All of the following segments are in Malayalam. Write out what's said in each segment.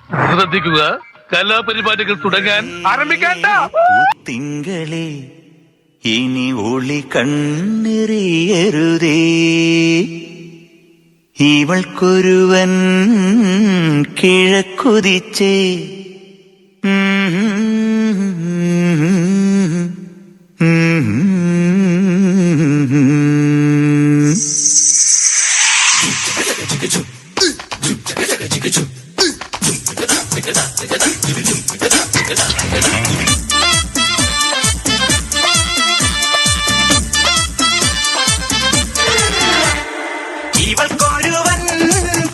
ശ്രദ്ധിക്കുക, കലാപരിപാടികൾ തുടങ്ങാൻ ആരംഭിക്കാൻ. തിങ്കളെ ഇനി ഒളി കണ്ണെറിയരുതേ, ഇവൾക്കൊരുവൻ കിഴക്കുതിച്ചേ. ഇവൾക്കൊരുവൻ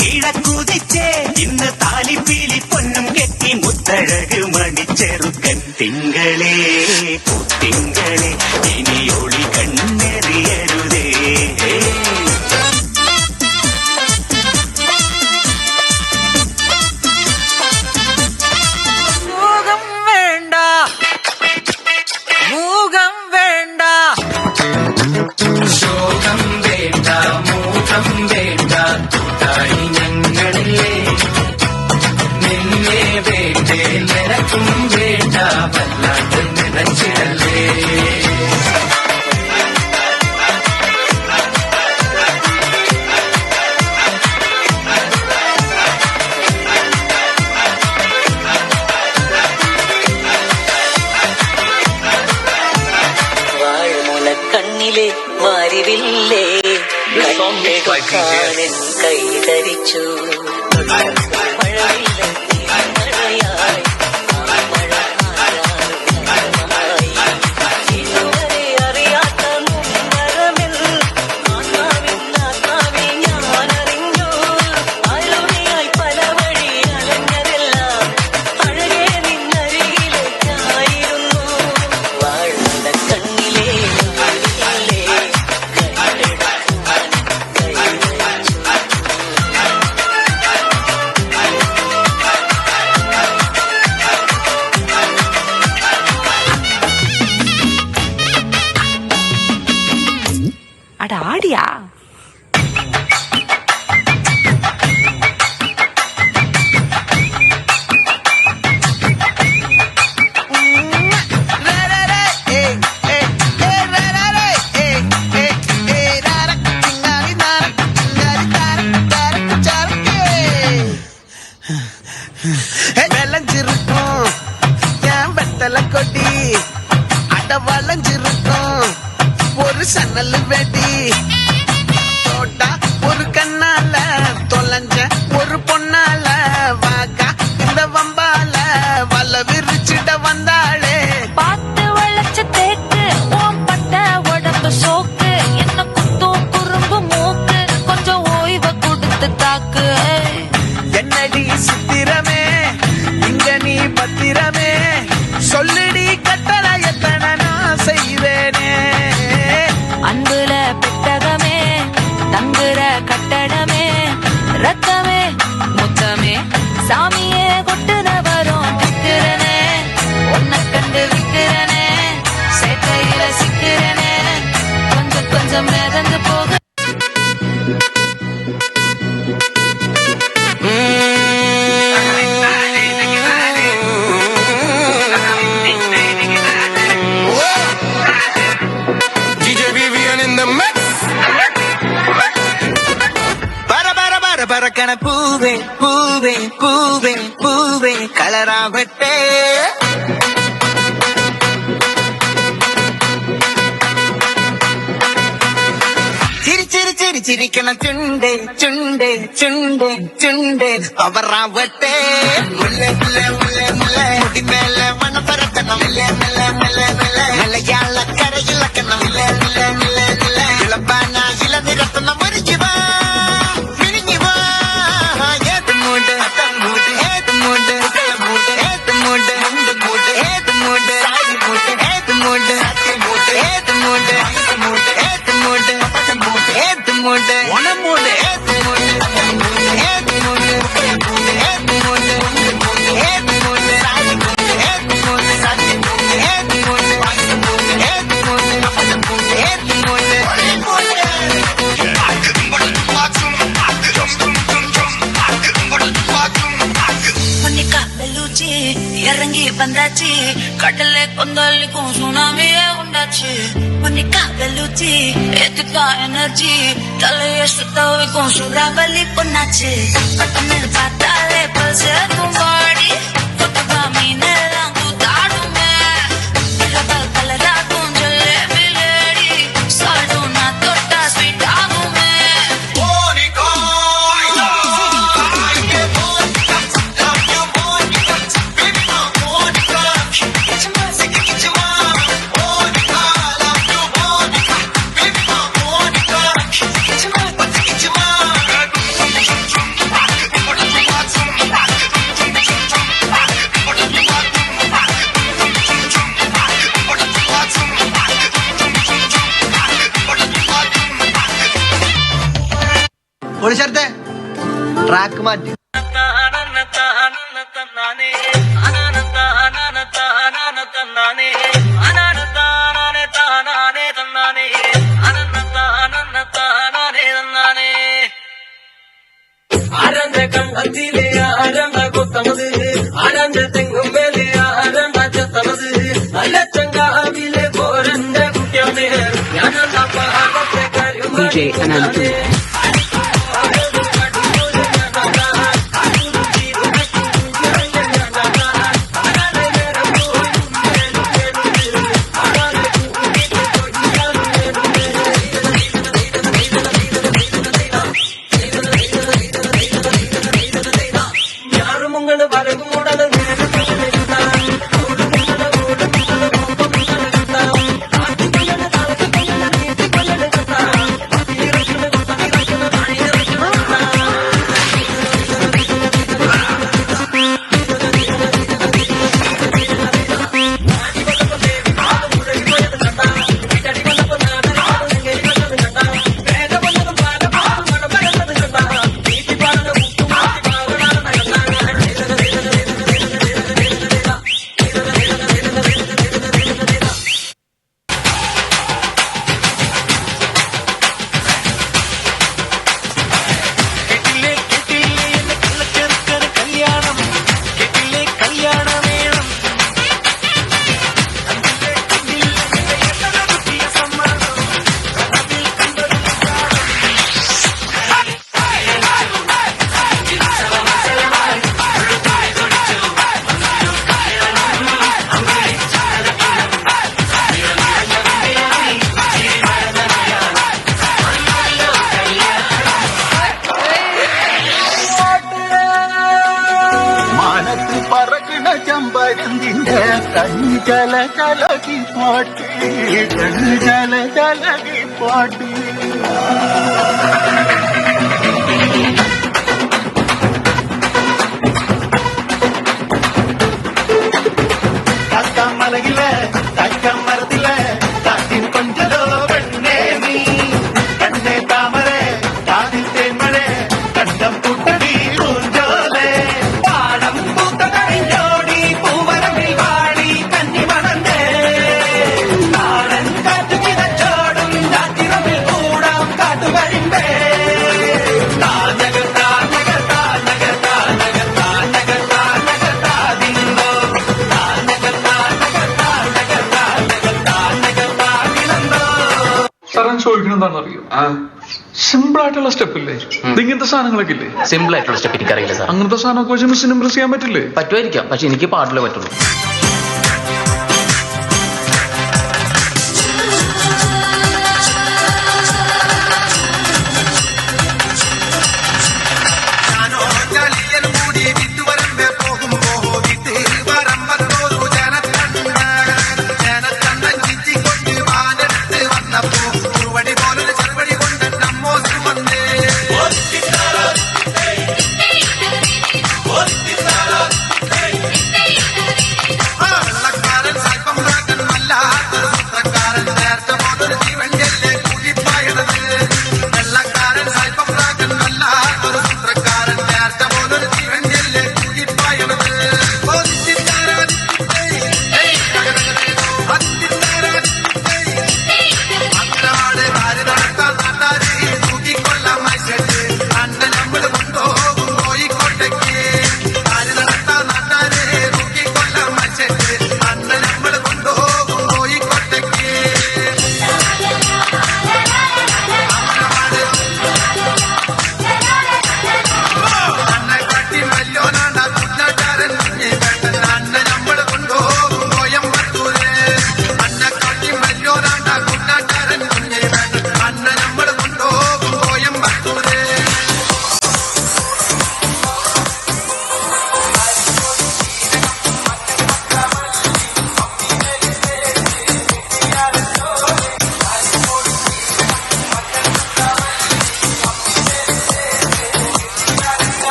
കിഴക്കുതിച്ചേ, ഇന്ന് താലിപ്പീലി പൊന്നും കെട്ടി മുത്തഴക് മണിച്ചെറുക്കൻ. തിങ്കളേ തിങ്കളെ ഇനി ഒളി കണ്ണെറിയരുതേ. മൂകം വേണ്ട, മൂകം വേണ്ട, ശോകം വേണ്ട, മൂകം വേണ്ട, കൂട്ടായി ഞങ്ങളില്ലേ. നിന്നെ വേണ്ടേ, നിനക്കും വേണ്ട, വല്ലാണ്ട് നിനച്ചിടല്ലേ. കണ്ണിലെ മാരിവില്ലേ, കണ്ണെടുക്കാനൻ കൈതരിച്ചു. മഴവില്ല മഴയായി, മഴ ഇതുവരെ അറിയാത്ത മുമ്പരമിൽ ആത്മാവിൽ ഞാനറിഞ്ഞു. അരുണിയായി പല വഴി അലഞ്ഞതെല്ലാം അഴകെ നിന്നരികിലേക്കായിരുന്നു. വാഴുന്ന കണ്ണിലെ അടാടിയാ. விளைஞ்சிருக்கும் என் வெத்தலை கொடி, அட வளைஞ்சிருக்கும் ஒரு சன்னல் வெடி. தோட்டா ஒரு கண்ணால தொலைஞ்ச ஒரு பொண்ணால வாக்கா இந்த வம்பால வல்ல விரிச்சிட வந்தாளே. பார்த்து வளைச்ச தேக்கு, ஓம் பட்ட உடம்பு சோக்கு, என்ன குத்தும் குறும்பு மூக்கு, கொஞ்சம் ஓய்வை கொடுத்து தாக்கு. என்னடி சித்திரமே, இங்க நீ பத்திரமே, சொல்லுடி கட்டளை எத்தனை நான் செய்வேனே. அன்புல பெட்டகமே, தங்குற கட்டடமே, ரத்தமே முத்தமே, சாமியே கொட்டுன வரும் திக்கிறனே. உன்னை கண்டு விக்கிறனே, சேட்டையில சிக்கிறனே, கொஞ்சம் கொஞ்சம் மிதந்து போக. DJ Vivian in the mix. பறக்கண பூவே பூவே பூவே பூவே கலராவட்டே. சிரிச்சிரி சிரி சிரிக்கண சுண்டே சுண்டே சுண்டே சுண்டே அவராவட்டே. முல்லை முல்லை முல்லை முல்லை முடி மேல மன பறக்கணும். முல்லை முல்லை முல்லை முல்லை மலையாள கரையில் கண்ணம். முல்லை முல்லை முல்லை முல்லை இளப்பான இள நிறத்தன மறிஞ்சுவா மினிஞ்சுவா. ஏது மூடு அத்தம் மூடு, ஏது மூடு மூடு, ஏது மூடு மூடு மூடு, ஏது மூடு சாரி மூடு, ஏது மூடு சாரி மூடு, ஏது மூடு மூடு, ஏது மூடு மூடு, ஏது மூடு ஒன மூடு, ஏது மூடு ஏது மூடு மூடு, ஏது மூடு மூடு, ஏது மூடு சாரி மூடு, ஏது மூடு சாரி மூடு, ஏது மூடு குச்சி இறங்கி வந்தாச்சு கடல்ல கொந்தளிக்கும் சுனாமியே உண்டாச்சு மன்னிக்கா வெளுச்சி ஏத்துக்கா எனர்ஜி தலைய சுத்த வைக்கும் சூறாவளி பொண்ணாச்சு பட்டமே பார்த்தாலே பல்சே தும்பாடி கொட்டப்பா மீனெல்லாம் கூத்தாடுமே இரவல் கலராக்கும் ஜலேபி லேடி சால்டும் நான் தொட்டா ஸ்வீட் ஆகுமே ഒരു ശരത്തെ ട്രാക്ക് മാറ്റി ആരന്റെ കണ്ണത്തിലെ ആരണ്ട കൊത്തമത് ആരന്റെ തെങ്ങും മേലെ ആരണ്ട ചെത്തമത് നല്ല ചങ്കാവിലെ പോരന്റെ കുട്ടിയാണ് ഞാനെന്താ പാകത്തെ കാര്യം ചെമ്പരന്തിന്റെ കഞ്ചല കലകി പാട്ട് കഞ്ചല കലകി പാട്ട് തക്കമലയിലെ തക്കമരത്തിലെ കാറ്റിൻ കൊഞ്ചലോ പെണ്ണേ നീ കണ്ണേ താമര കാതിൽ തേന്മഴ കണ്ടം പുട്ടടി ഊഞ്ചോലെ പാടം പൂത്ത കഴിഞ്ഞോടി പൂവരമ്പിൽ വാടി കന്നി മണന്തേ നാടൻ കാറ്റു കിതച്ചോടും രാത്രിറമ്പിൽ കൂടാം കാട്ടുകരിമ്പേ താനകർ താനകർ താനകർ താനകർ താനകർ താനകർ താതിന്തോ താനകർ താനകർ താനകർ താനകർ താനകർ താതിന്തോ. സാറൻ ചോദിക്കണം എന്താണെന്നറിയോ? സിമ്പിൾ ആയിട്ടുള്ള സ്റ്റെപ്പ് ഇല്ലേ? ഇങ്ങനത്തെ സാധനങ്ങളൊക്കെ ഇല്ലേ? സിമ്പിൾ ആയിട്ടുള്ള സ്റ്റെപ്പ് എനിക്കറിയില്ല സാർ. അങ്ങനത്തെ സാധനമൊക്കെ വെച്ച് മിസ്സിന് ഇംപ്രസ് ചെയ്യാൻ പറ്റില്ലേ? പറ്റുമായിരിക്കാം, പക്ഷെ എനിക്ക് പാട്ടിലേ പറ്റുള്ളൂ.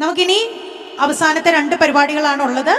നമുക്കിനി അവസാനത്തെ 2 പരിപാടികളാണ് ഉള്ളത്.